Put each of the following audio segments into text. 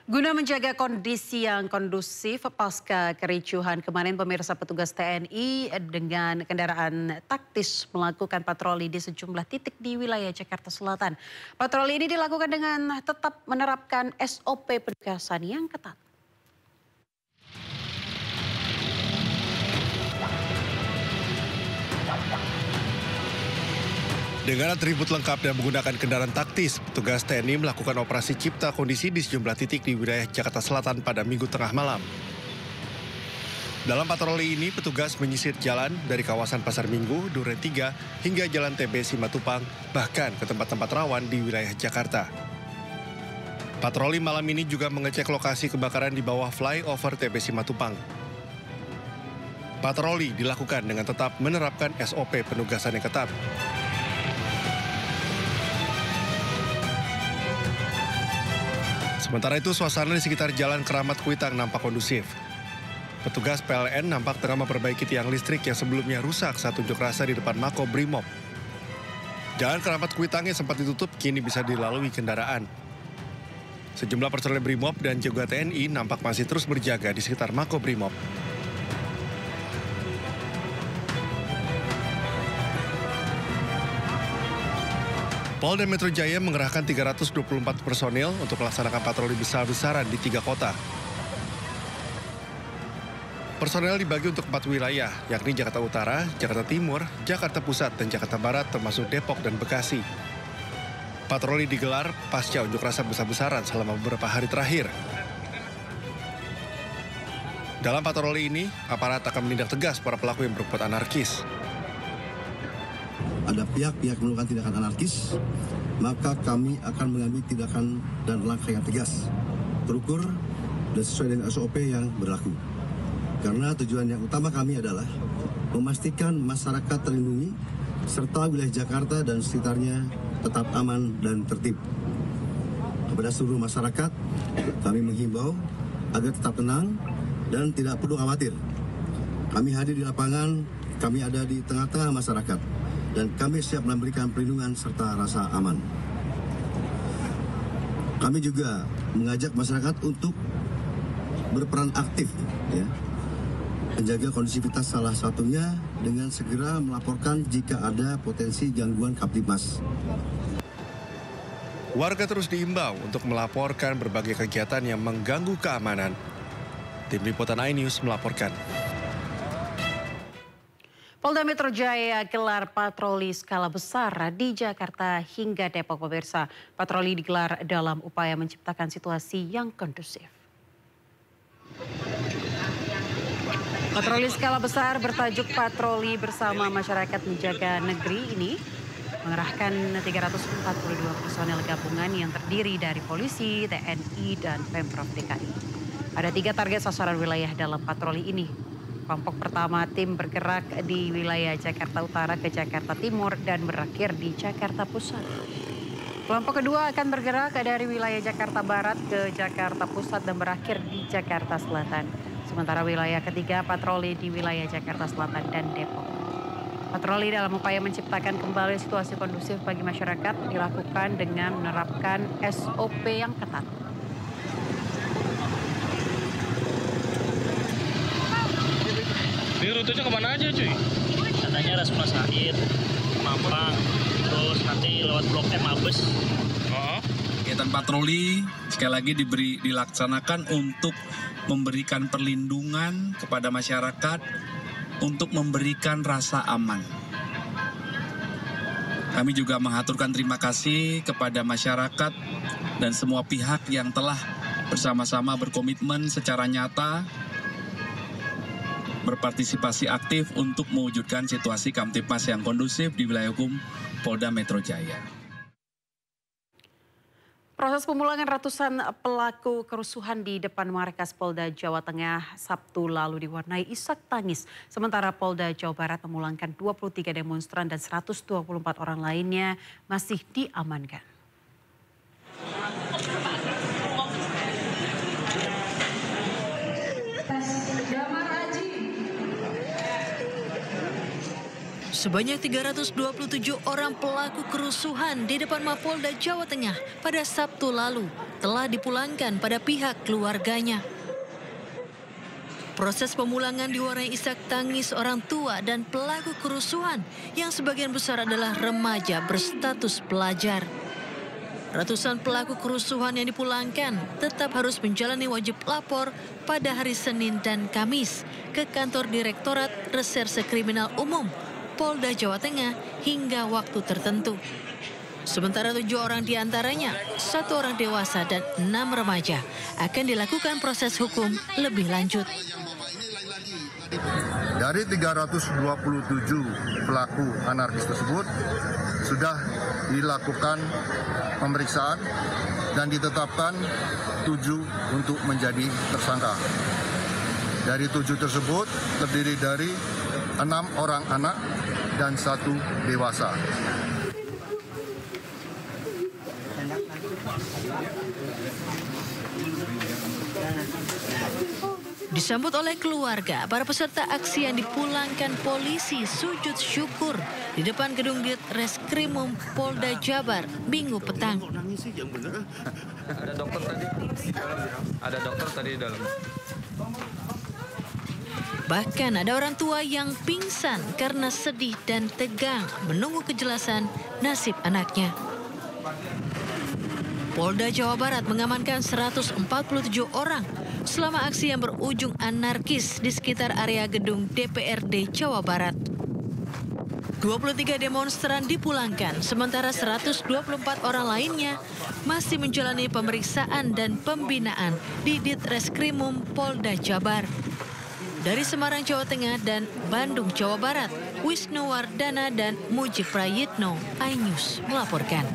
Guna menjaga kondisi yang kondusif pasca kericuhan kemarin, pemirsa, petugas TNI dengan kendaraan taktis melakukan patroli di sejumlah titik di wilayah Jakarta Selatan. Patroli ini dilakukan dengan tetap menerapkan SOP penugasan yang ketat. Dengan atribut lengkap dan menggunakan kendaraan taktis, petugas TNI melakukan operasi cipta kondisi di sejumlah titik di wilayah Jakarta Selatan pada Minggu tengah malam. Dalam patroli ini, petugas menyisir jalan dari kawasan Pasar Minggu, Duren 3, hingga Jalan TB Simatupang, bahkan ke tempat-tempat rawan di wilayah Jakarta. Patroli malam ini juga mengecek lokasi kebakaran di bawah flyover TB Simatupang. Patroli dilakukan dengan tetap menerapkan SOP penugasan yang ketat. Sementara itu, suasana di sekitar Jalan Keramat Kuitang nampak kondusif. Petugas PLN nampak tengah memperbaiki tiang listrik yang sebelumnya rusak saat unjuk rasa di depan Mako Brimob. Jalan Keramat Kuitang yang sempat ditutup kini bisa dilalui kendaraan. Sejumlah personel Brimob dan juga TNI nampak masih terus berjaga di sekitar Mako Brimob. Polda Metro Jaya mengerahkan 324 personil untuk melaksanakan patroli besar-besaran di 3 kota. Personel dibagi untuk 4 wilayah, yakni Jakarta Utara, Jakarta Timur, Jakarta Pusat, dan Jakarta Barat, termasuk Depok dan Bekasi. Patroli digelar pasca unjuk rasa besar-besaran selama beberapa hari terakhir. Dalam patroli ini, aparat akan menindak tegas para pelaku yang berbuat anarkis. Ada pihak-pihak melakukan tindakan anarkis, maka kami akan mengambil tindakan dan langkah yang tegas, terukur, dan sesuai dengan SOP yang berlaku. Karena tujuan yang utama kami adalah memastikan masyarakat terlindungi, serta wilayah Jakarta dan sekitarnya tetap aman dan tertib. Kepada seluruh masyarakat, kami menghimbau agar tetap tenang dan tidak perlu khawatir. Kami hadir di lapangan, kami ada di tengah-tengah masyarakat, dan kami siap memberikan perlindungan serta rasa aman. Kami juga mengajak masyarakat untuk berperan aktif, menjaga kondusivitas, salah satunya dengan segera melaporkan jika ada potensi gangguan Kamtibmas. Warga terus diimbau untuk melaporkan berbagai kegiatan yang mengganggu keamanan. Tim Liputan iNews melaporkan. Polda Metro Jaya gelar patroli skala besar di Jakarta hingga Depok, pemirsa. Patroli digelar dalam upaya menciptakan situasi yang kondusif. Patroli skala besar bertajuk Patroli Bersama Masyarakat Menjaga Negeri ini mengerahkan 342 personel gabungan yang terdiri dari polisi, TNI, dan Pemprov DKI. Ada 3 target sasaran wilayah dalam patroli ini. Kelompok pertama tim bergerak di wilayah Jakarta Utara ke Jakarta Timur dan berakhir di Jakarta Pusat. Kelompok kedua akan bergerak dari wilayah Jakarta Barat ke Jakarta Pusat dan berakhir di Jakarta Selatan. Sementara wilayah ketiga patroli di wilayah Jakarta Selatan dan Depok. Patroli dalam upaya menciptakan kembali situasi kondusif bagi masyarakat dilakukan dengan menerapkan SOP yang ketat. Ini rutenya kemana aja, cuy? Katanya Rasmasahid, Mampang, terus nanti lewat Blok M Mabes. Kegiatan patroli sekali lagi dilaksanakan untuk memberikan perlindungan kepada masyarakat, untuk memberikan rasa aman. Kami juga mengaturkan terima kasih kepada masyarakat dan semua pihak yang telah bersama-sama berkomitmen secara nyata berpartisipasi aktif untuk mewujudkan situasi Kamtibmas yang kondusif di wilayah hukum Polda Metro Jaya. Proses pemulangan ratusan pelaku kerusuhan di depan markas Polda Jawa Tengah Sabtu lalu diwarnai isak tangis. Sementara Polda Jawa Barat memulangkan 23 demonstran dan 124 orang lainnya masih diamankan. Sebanyak 327 orang pelaku kerusuhan di depan Mapolda Jawa Tengah pada Sabtu lalu telah dipulangkan pada pihak keluarganya. Proses pemulangan diwarnai isak tangis orang tua dan pelaku kerusuhan yang sebagian besar adalah remaja berstatus pelajar. Ratusan pelaku kerusuhan yang dipulangkan tetap harus menjalani wajib lapor pada hari Senin dan Kamis ke kantor Direktorat Reserse Kriminal Umum Polda Jawa Tengah hingga waktu tertentu. Sementara 7 orang diantaranya, 1 orang dewasa dan 6 remaja akan dilakukan proses hukum lebih lanjut. Dari 327 pelaku anarkis tersebut sudah dilakukan pemeriksaan dan ditetapkan 7 untuk menjadi tersangka. Dari 7 tersebut terdiri dari 6 orang anak dan 1 dewasa. Disambut oleh keluarga, para peserta aksi yang dipulangkan polisi sujud syukur di depan gedung Ditreskrimum Polda Jabar Minggu petang. Ada dokter tadi di dalam. Bahkan ada orang tua yang pingsan karena sedih dan tegang menunggu kejelasan nasib anaknya. Polda Jawa Barat mengamankan 147 orang selama aksi yang berujung anarkis di sekitar area gedung DPRD Jawa Barat. 23 demonstran dipulangkan, sementara 124 orang lainnya masih menjalani pemeriksaan dan pembinaan di Ditreskrimum Polda Jabar. Dari Semarang, Jawa Tengah dan Bandung, Jawa Barat, Wisnu Wardana dan Mujib Prayitno, iNews melaporkan.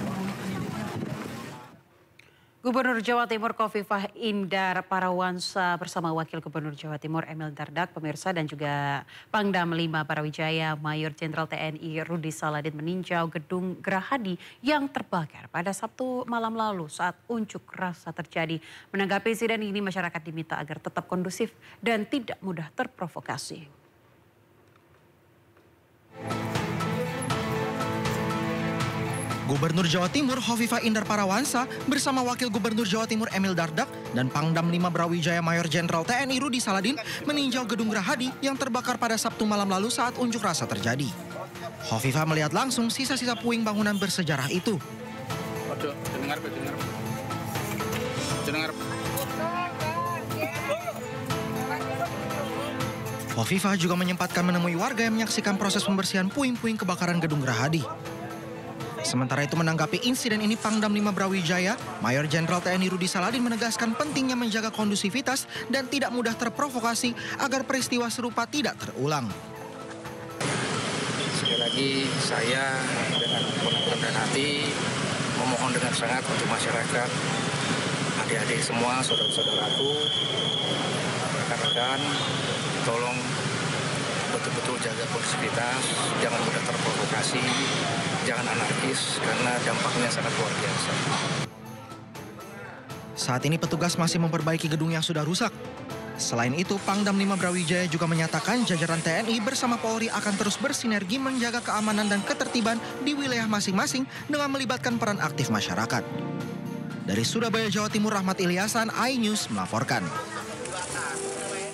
Gubernur Jawa Timur Khofifah Indar Parawansa bersama Wakil Gubernur Jawa Timur Emil Dardak, pemirsa, dan juga Pangdam 5 Brawijaya Mayor Jenderal TNI Rudi Saladin meninjau gedung Gerahadi yang terbakar pada Sabtu malam lalu saat unjuk rasa terjadi. Menanggapi insiden ini, masyarakat diminta agar tetap kondusif dan tidak mudah terprovokasi. Gubernur Jawa Timur Khofifah Indar Parawansa bersama Wakil Gubernur Jawa Timur Emil Dardak dan Pangdam 5 Brawijaya Mayor Jenderal TNI Rudi Saladin meninjau gedung Gerahadi yang terbakar pada Sabtu malam lalu saat unjuk rasa terjadi. Khofifah melihat langsung sisa-sisa puing bangunan bersejarah itu. Khofifah juga menyempatkan menemui warga yang menyaksikan proses pembersihan puing-puing kebakaran gedung Gerahadi. Sementara itu, menanggapi insiden ini, Pangdam 5 Brawijaya Mayor Jenderal TNI Rudi Saladin menegaskan pentingnya menjaga kondusivitas dan tidak mudah terprovokasi agar peristiwa serupa tidak terulang. Sekali lagi saya dengan penuh rendah hati memohon dengan sangat untuk masyarakat, adik-adik semua, saudara-saudaraku, rekan-rekan, tolong betul-betul jaga kondusivitas, jangan mudah terprovokasi, jangan anarkis karena dampaknya sangat luar biasa. Saat ini petugas masih memperbaiki gedung yang sudah rusak. Selain itu, Pangdam 5 Brawijaya juga menyatakan jajaran TNI bersama Polri akan terus bersinergi menjaga keamanan dan ketertiban di wilayah masing-masing dengan melibatkan peran aktif masyarakat. Dari Surabaya, Jawa Timur, Rahmat Ilyasan, iNews melaporkan.